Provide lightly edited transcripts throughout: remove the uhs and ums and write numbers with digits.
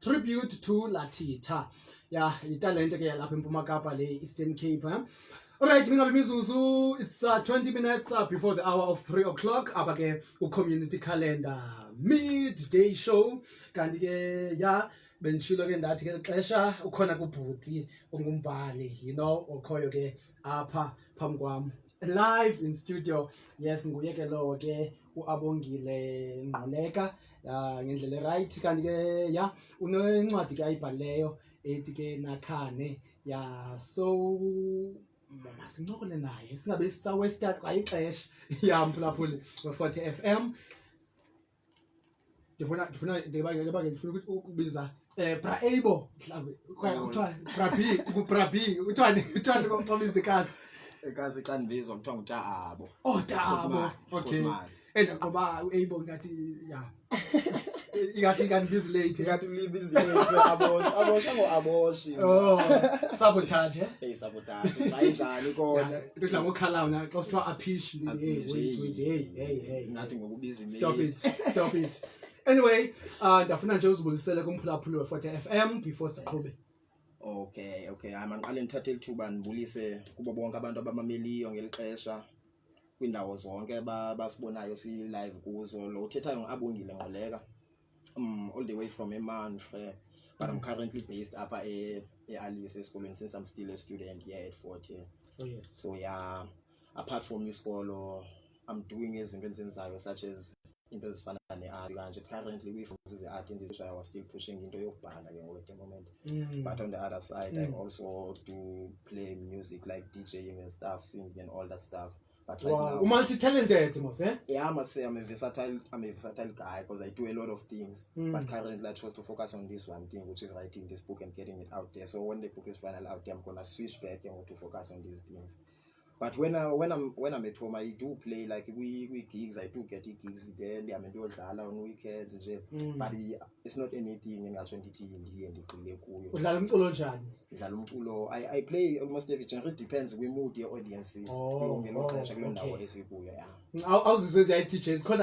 tribute to Latita. Yeah, italente ke lapha eMpuma Kapa le Eastern Cape. Alright, Mizuzu, it's 20 minutes before the hour of 3 o'clock. Aba ke community calendar midday show. Kanti ke yeah, benishilo ke ndathi ke xesha ukhona kubhuti ongumbhali, okhoyo ke apha phambi kwam. Live in studio. Yes, nguye ke lo ke uAbongile Ngqoleka ngendlela right kanti ke yeah unencwadi ke ayibhaleyo ethi ke NAKHANE so masincokole naye singabe sisawesta ayixesha mphulaphuli Forte FM ndifuna ukubiza Braebo Brabi uthiwa ngomizikazi ekazi xa ndibizwa kuthiwa ngutaabo. Taabo. Okay. Ngoba uAbo ngathi ingathi busy late. Ingathi busy late abosha ngoaboshi. Sabotage. Sabotage. Bayinjani kona? Idla ngokhala na xa kuthiwa apish wait hey. Ngathi ngokubizwa Stop it. Anyway, ndafuna nje uzibulisele kumphulaphuli weForte FM before siqhube. Okay. Amanqale ngithathe lithuba ndibulise kubo bonke abantu abamameliyo ngelixesha kwindawo zonke basibonayo si live kuzo. Lo uthethayo ngoAbongile Ngqoleka. All the way from Emanfre, but I'm currently based up at Alice School since I'm still a student here at Forte. Oh yes. So yeah, apart from this school, I'm doing things such as into ezifana ne-art. Currently we focus the art industry. I was still pushing into yokubhala at the moment. But on the other side, I also do play music like DJing and stuff, singing and all that stuff. But right now, multi-talented, eh? Yeah, I must say I'm a versatile guy because I do a lot of things. But currently I chose to focus on this one thing, which is writing this book and getting it out there. So when the book is finally out there, I'm gonna switch back and to focus on these things. But when I'm at home, I do play like we gigs. I do get gigs there. I'm do on weekends, but it's not anything in I play almost every genre. It depends. We mood the audiences. I teachers because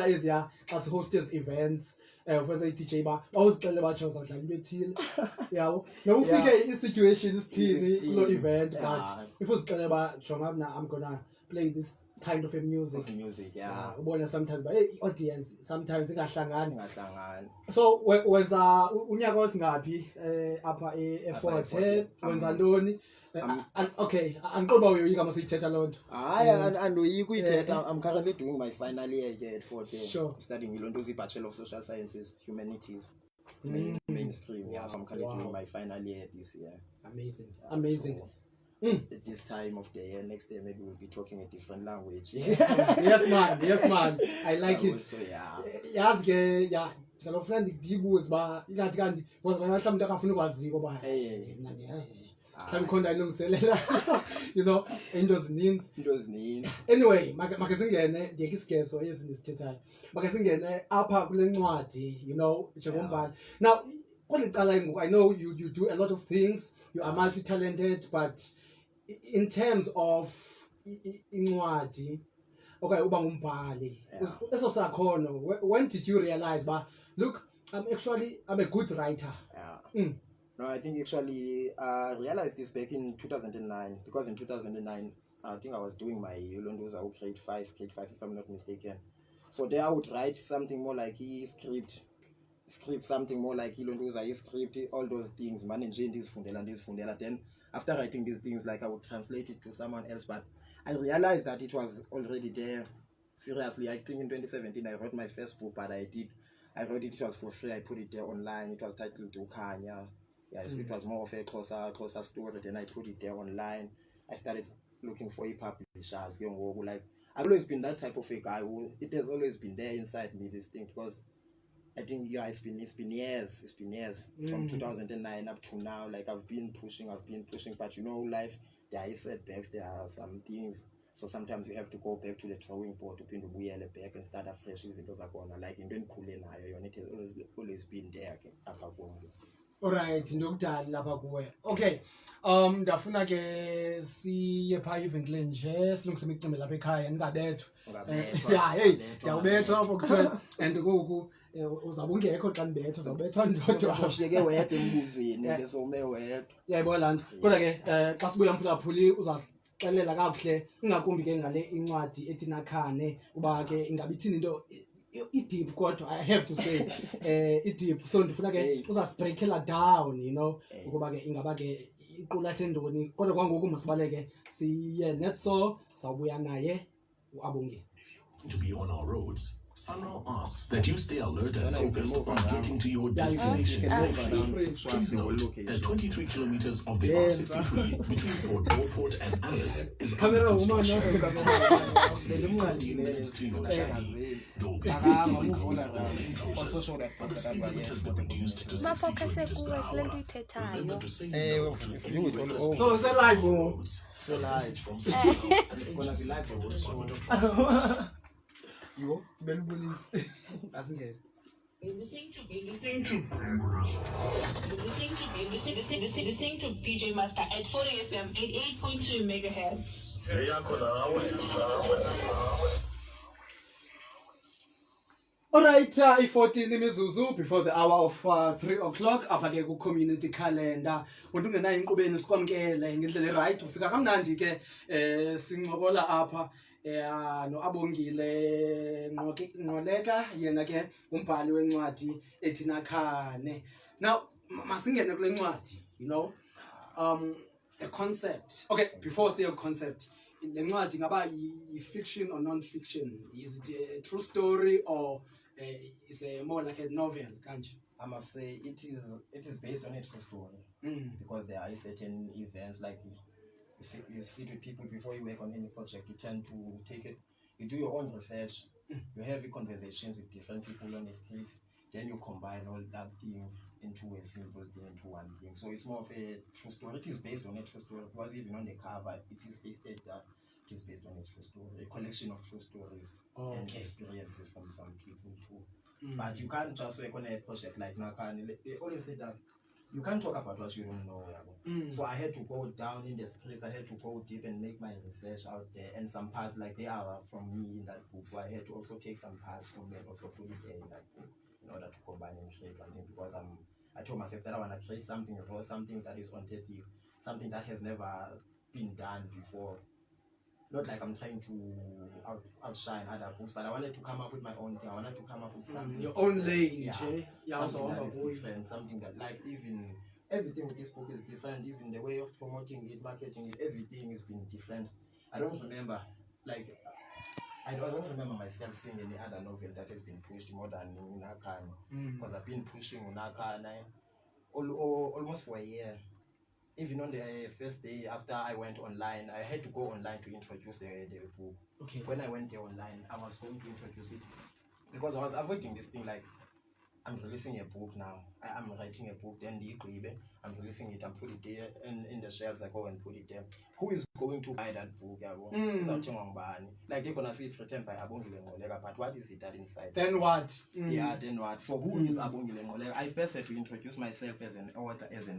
as hostess events. For say teacher ba awuzixele batsho uzadlala into ethile yawo no ufike i-situation isithini kulo event but if uzixele batsho ngabana I'm gonna play this kind of a music ubona sometimes ba audience sometimes ingahlangani so wenza unyaka osingaphi apha eForte wenza ntoni okay angiqoba uyoyika masuyithetha lonto andoyika uyithetha. I'm currently doing my final year here at Forte. Sure. Studying Ilondozi Bachelor of Social Sciences Humanities mainstream. So I'm currently doing my final year this year. Amazing. So, at this time of the year, next year maybe we'll be talking a different language. yes man I like it. So yeah. Yazi ke ngizofuna ndibuze ba ingathi kanti ngoba mhlawumbe akafuna ukwaziko ba mhlawumbe khona ilungiselela into zininzi. Anyway make singene ndiyeke isigeso ezinto sithethayo make singene apha kule ncwadi njengombhali. Now I know you do a lot of things. You are multi-talented, but in terms of incwadi, okay, uba ngumbhali. Eso sakhono. When did you realize, look, I'm a good writer? No, I think actually I realized this back in 2009 because in 2009 I think I was doing my Ulondoza grade 5 if I'm not mistaken. So there I would write something more like script something more like Ilondoza script, all those things, managing this fundela. Then after writing these things, like I would translate it to someone else, but I realized that it was already there. Seriously, I think in 2017 I wrote my first book, but I wrote it was for free. I put it there online. It was titled Kanya. It was more of a closer story. Then I put it there online. I started looking for publishers. Like I've always been that type of a guy who it has always been there inside me, this thing, because I think it's been years from 2009 up to now. Like I've been pushing, but life, there is setbacks, there are some things. So sometimes you have to go back to the drawing board to pin the wheel back and start afresh. Like in it has always been there. Alright, ndokudala lapha kuwe. Okay. Ndafuna ke siye pha evenkile nje silungise imicimbi lapha ekhaya ngabethu. Ndiyabethwa apho kuthiwa and ngoku uzabungekho xa ndibetha uzawubethwa ndodwa uzoshiyeke wedwa embuzweni ke some wedwa yayibona laa nto kodwa ke xa sibuya mphulaphuli uzasixelela kakuhle ingakumbi ke ngale incwadi ethi NAKHANE uba ke ingabe ithini into i-deep kodwa I have to say i-deep so ndifuna ke uzasibreakela down you know ukuba ke ingaba ke iqulathe ntoni kodwa kwangoku masibaleke siye netso sawubuya naye uAbongile. To be on our roads, Sanral asks that you stay alert and focused on getting to your destination safely. Please note that 23 kilometers of the R63 between Forte and Alice is Camera woman, no? 20 minutes to your journey. There will be also show that has been reduced to 60 kilometers per hour. Remember to say no to the So it's a live one. The message from Sanral gonna be live for You bell police. Doesn't get. Listening to PJ Master at 40 FM 88.2 megahertz. Alright, 14 imizuzu before the hour of 3 o'clock apha ke ku-community calendar umuntu ungenayo inkqubeni sikwamkele ngendlela right ufika kamnandi ke sincokola apha noAbongile Ngqoleka yena ke umbhali wencwadi ethi NAKHANE. Now masingene kule ncwadi you know the concept okay before say a concept le ncwadi ngaba yi-fiction or non-fiction is it a true story or is it more like a novel kanje? I must say it is based on a true story because there are certain events like you sit with people before you work on any project. You tend to take it, you do your own research, you have conversations with different people on the streets, then you combine all that thing into a simple thing, into one thing. So it's more of a true story. It is based on a true story because even on the cover, it is stated that it is based on a true story, a collection of true stories and experiences from some people too. But you can't just work on a project like NAKHANE. They always say that you can't talk about what you don't know. So I had to go down in the streets, I had to go deep and make my research out there. And some parts like they are from me in that book. So I had to also take some parts from them, also put it there in that book in order to combine and create one thing. Because I told myself that I want to create something raw, something that is authentic, something that has never been done before. Not like I'm trying to outshine other books, but I wanted to come up with my own thing. I wanted to come up with something. Your own lane, something that is different, something that like even everything with this book is different, even the way of promoting it, marketing it, everything has been different. I don't remember, I don't remember myself seeing any other novel that has been pushed more than NAKHANE, because I've been pushing NAKHANE almost for a year. Even on the first day after I went online, I had to go online to introduce the book. Okay. When I went there online, I was going to introduce it because I was avoiding this thing like, I'm releasing a book now. I'm writing a book, then I'm releasing it and put it there in the shelves. I go and put it there. Who is going to buy that book? Like they're gonna say it's written by Abongile Ngqoleka, but what is it that inside? Then what? Yeah, then what? So who is Abongile Ngqoleka? I first had to introduce myself as an author, as a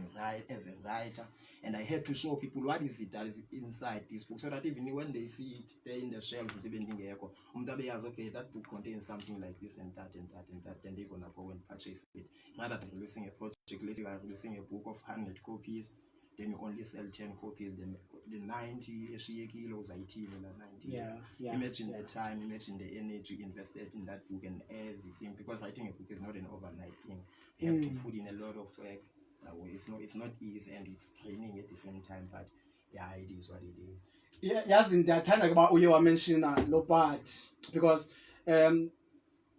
writer, and I had to show people what is it that is inside this book, so that even when they see it there in the shelves, okay, that book contains something like this and that and that and that, then they're gonna go and purchase it. Rather than releasing a project, you are releasing a book of 100 copies, then you only sell 10 copies, then the 90 kilos, 90. Yeah. Imagine the time, imagine the energy invested in that book and everything, because writing a book is not an overnight thing. You have to put in a lot of work. It's not easy, and it's training at the same time, but yeah, it is what it is. Yeah, yazi ndiyathanda kuba uye wamenshina lo part because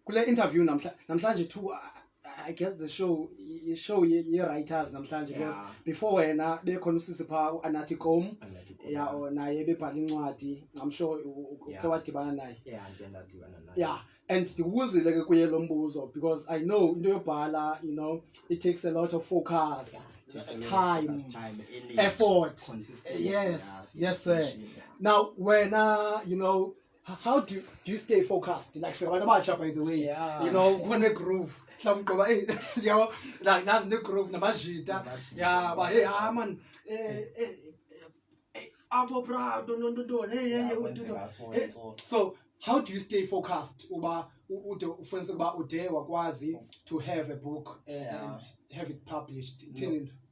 kule interview namhlanje too I guess the show ye-writers namhlanje because before wena bekhona usisi pha uAnaticom naye bebhala incwadi I'm sure uke wadibana naye. Yeah, and ndiwuzile ke kuye lo mbuzo because I know into yobhala, you know, it takes a lot of focus, time, energy, effort, consistency. Yes sir. Now when you know, how do you stay focused? Like Serabacha, by the way, you know, when a groove, like that's the groove, Namajita, but hey, man, Abo bra, don't. So how do you stay focused uba ufuniseke uba ude wakwazi to have a book and have it published?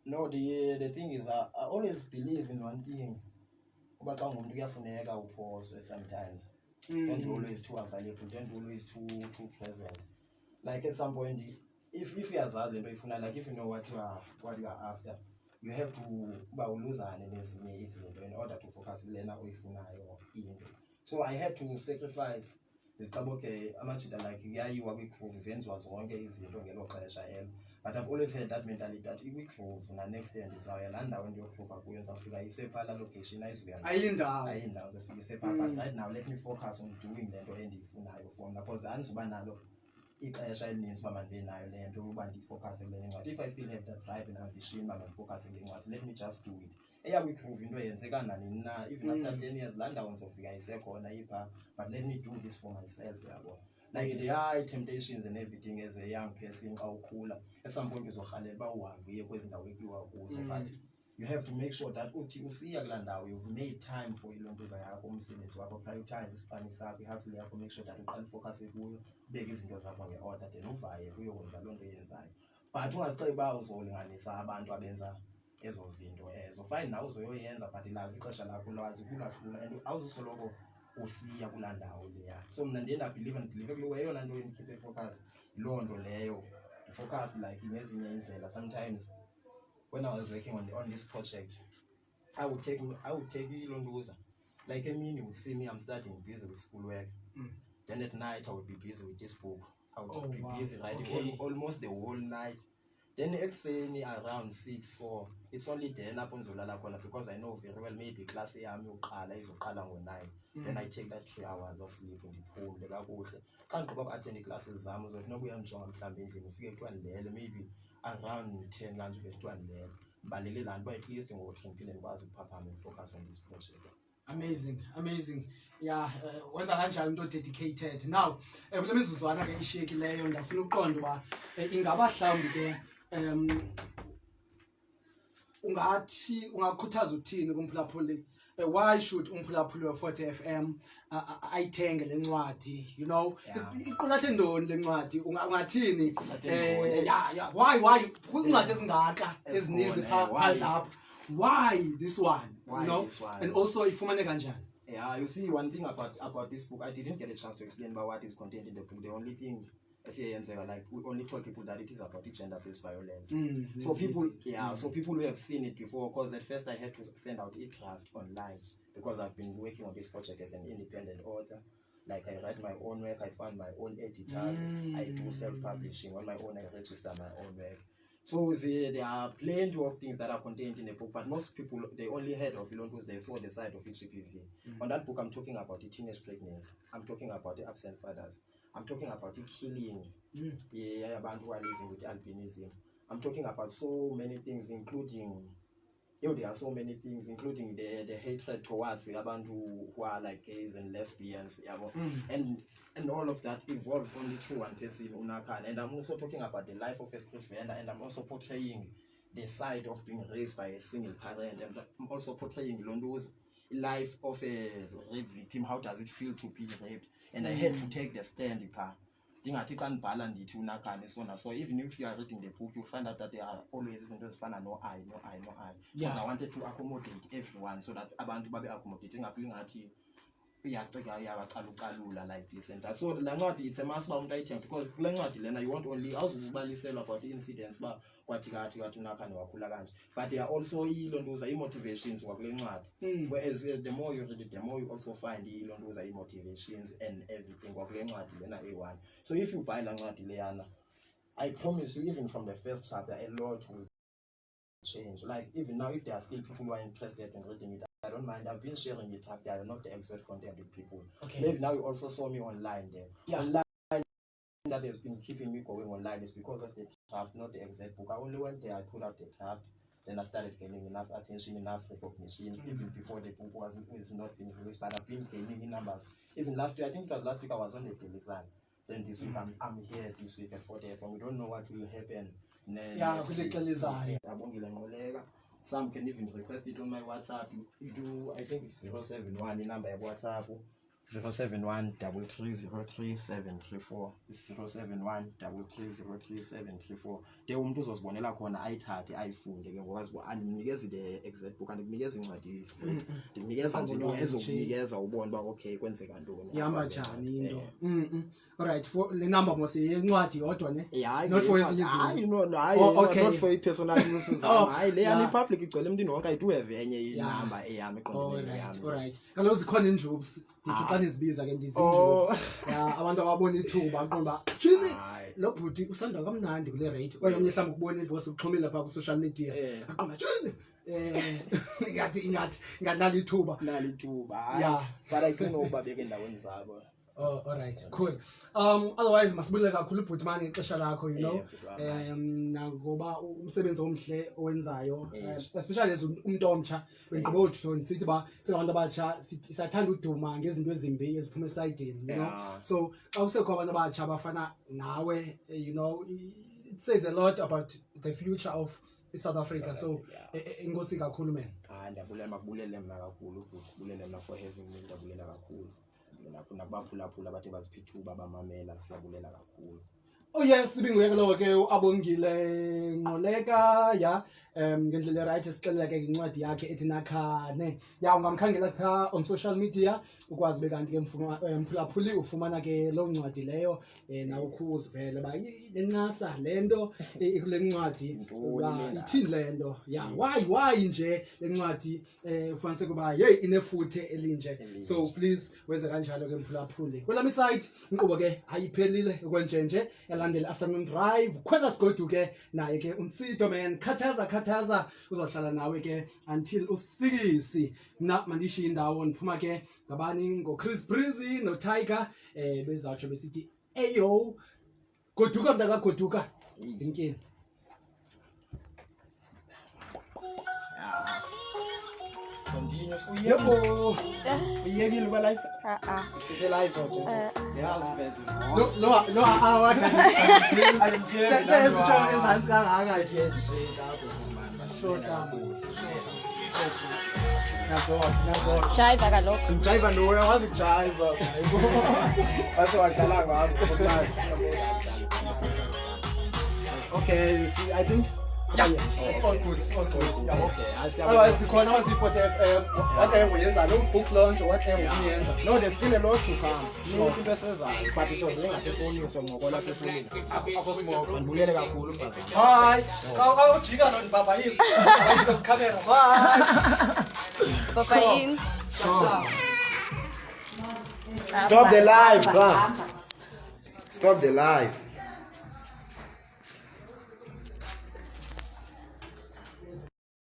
No, the thing is, I always believe in one thing. Uba xa ungumntu kuyafuneka upause sometimes. Don't be always too available, don't be always too present. Like at some point, if you are sad, like if you know what you are after, you have to lose in order to focus on. So I had to sacrifice this okay, I'm actually like you are weak but I've always had that mentality that if we prove next year is our land when you prove I say location is but right now let me focus on doing that because ixesha elininzi uba mandinayo le nto uba ndifocusing le ncwadi. If I still have that drive and ambition uba mandifocusing le ncwadi, let me just do it. Eyakwiprove into eyenzeka nanini na, even after 10 years laa ndawo ndizofika isekhona ipha, but let me do this for myself, yabo. Like there are temptations and everything as a young person xa ukhula. At some point uzorhalela uba uhambe uye kwezi ndawo ekiwa kuzo, but you have to make sure that uthi usiya kulaa ndawo you've made time for ilontuza yakho, umsebenzi wakho, prioritize isipani sakho, ihustle yakho, make sure that uqala ufocus kuyo, ubeke izinto zakho nge-order, then uvaye kuyokwenza loo nto yenzayo. But ungazixela uba uzolinganisa abantu abenza ezo zinto ezo, fine nawe uzoyoyenza but lazi ixesha lakho lwazi ukulahlula and awuzusoloko usiya kulaa ndawo leya. So mna ndiye ndibhilive kulo eyona nto endikhiphe focus loo nto leyo, focus like ngezinye indlela. Sometimes when I was working on this project, I would take ilontuza. Like you would see me, I'm studying, busy with schoolwork. Then at night I would be busy with this book. I would be busy writing almost the whole night. Then ekuseni around 6, so it's only then up on Zolala corner because I know very well maybe class yami uqala izoqala ngo-9. Then I take that 3 hours of sleep ndiphumle kakuhle. Xa ndigqiba ku-attend ii-classes zam uzothi nokuya ndijonga mhlawumbi endlini ufike kuthiwa ndilele maybe around 10 kanje kuthiwa ndilele. Balele laa nto at least ngokuthempile ndikwazi ukuphaphama and focus on this project. Amazing. Yeah, wenza kanjani umuntu dedicated. Now kule mizuzwana ke ishiyekileyo ndafuna uqonda uba ingaba mhlawumbi ke ungakhuthaza uthini kumphulaphuli? Why should umphulaphuli we-Forte FM ayithenge le ncwadi? You know, iqulathe ndoni le ncwadi? Ungathini? Why kwincwadi ezingaka ezininzi phaa, why this one? Why you know, this one? And also ifumane kanjani? Yeah, you see, one thing about this book, I didn't get a chance to explain about what is contained in the book. The only thing like we only told people that it is about gender-based violence. So people who have seen it before, because at first I had to send out a draft online because I've been working on this project as an independent author. Like I write my own work, I find my own editors, I do self-publishing on my own, I register my own work. So there are plenty of things that are contained in the book, but most people, they only heard of it because they saw the side of HPV. On that book, I'm talking about the teenage pregnancy. I'm talking about the absent fathers. I'm talking about the killing. Abantu who are living with albinism. I'm talking about so many things, including, there are so many things, including the hatred towards abantu who are like gays and lesbians. And all of that evolves only through one person, NAKHANE. And I'm also talking about the life of a street vendor, and I'm also portraying the side of being raised by a single parent, and I'm also portraying Londo's life of a rape victim. How does it feel to be raped? And I had to take the stand. So even if you are reading the book, you'll find out that there are always things fun and no I. Because I wanted to accommodate everyone so that abantu babe accommodating a feeling at like this and that. So the language, it's a mass bound item because language you want only about the incidents but there are also those motivations whereas the more you read it, the more you also find those motivations and everything. So if you buy language, I promise you, even from the first chapter, a lot will change. Like even now, if there are still people who are interested in reading it, I don't mind. I've been sharing it after, not the exact content with people. Maybe now you also saw me online there. Online that has been keeping me going online is because of the draft, not the exact book. I only went there, I put up the draft, then I started gaining enough attention, enough recognition, even before the book was not being released. But I've been gaining in numbers. Even last week, I think it was last week I was on the television. Then this week I'm here this week at Forte, and we don't know what will happen. Abongile Ngqoleka. Some can even request it on my WhatsApp. You do, I think it's 071 number of WhatsApp. 071 3303 734 071 3303 734 de umuntu uzozibonela khona ayithathe ayifunde ke ngoba andinikezi the exact book andikunikeza incwadi straight ndinikeza nje into ezokunikeza ubone ba okay kwenzeka ntoni ihamba njani into alright for le number mose incwadi yodwa ne not for ezinye izinto not for personal uses hayi le yani public igcwele emntwini wonke ayidu have enye inamba eyami eqondene yami alright kaloku zikhona injubs ndithi xa nizibiza ke ndizinjubs ya abantu ababona ithuba aqomba jini lo bhuti usanda kamnandi kule rate kwaye omnye mhlawumbe ukubona into wasekuxhomile lapha ku social media aqomba jini ingathi ngadlala ithuba yeah but I don't know ubabeke endaweni zabo. Oh, all right, cool. Otherwise, masibulele kakhulu ubhutimani ixesha lakho, you know. Nangoba umsebenzi omhle owenzayo, especially as umuntu omtsha, wengqobo uJohn sithi ba singabantu abatsha siyathanda uduma ngezinto ezimbi eziphuma esayidini, you know. So, xa usekho abantu abatsha abafana nawe, you know, it says a lot about the future of South Africa. So, inkosi kakhulu man. Ndiyabulela makubulele mna kakhulu, kubulele mna for having me, ndiyabulela kakhulu. Nakubaphulaphula abathi baziphithuba bamamela siyabulela kakhulu. Oh yes, sibinguye lo ke uAbongile Ngqoleka ya ngendlela right esixelela ke incwadi yakhe ethi NAKHANE. Ya ungamkhangela pha on social media ukwazi bekanti ke mphulaphuli ufumana ke lo ncwadi leyo nawe ukuzivela ba lencasa lento ikule ncwadi ithini lento ya why nje lencwadi ufanele kuba hey inefuthe elinje. So please wenze kanjalo ke mphulaphuli. Kwelami site inkqubo ke ayiphelile ukwenjenje yalandela afternoon drive khwela sigodu ke naye ke uNsito man khathaza uzohlala nawe ke until usikisi na mandishi indawo niphuma ke ngabani ngoChris Breezy no Tiger bezatsho besithi eyo goduka mntaka goduka inkini continuous uyebo uyekile kwa life is a life yes fancy no what ezansi kangaka nje short nazo Jive kaloku. Jive no wazi jive. Base wadlala ngakho. Okay, see I think yeah, it's all good. Yeah, okay. Otherwise, sikhona masiForte FM. Whatever uyenza lo book launch whatever uyenza. No, there's still a lot to come. No into esezayo. But so ngaphephoni so ngokola phefoni. Akho smoke. Mandibulele kakhulu baba. Bye. Awujika lo baba yini. Awuyise ku camera. Bye. Papa in. Stop the live, bro. Stop the live.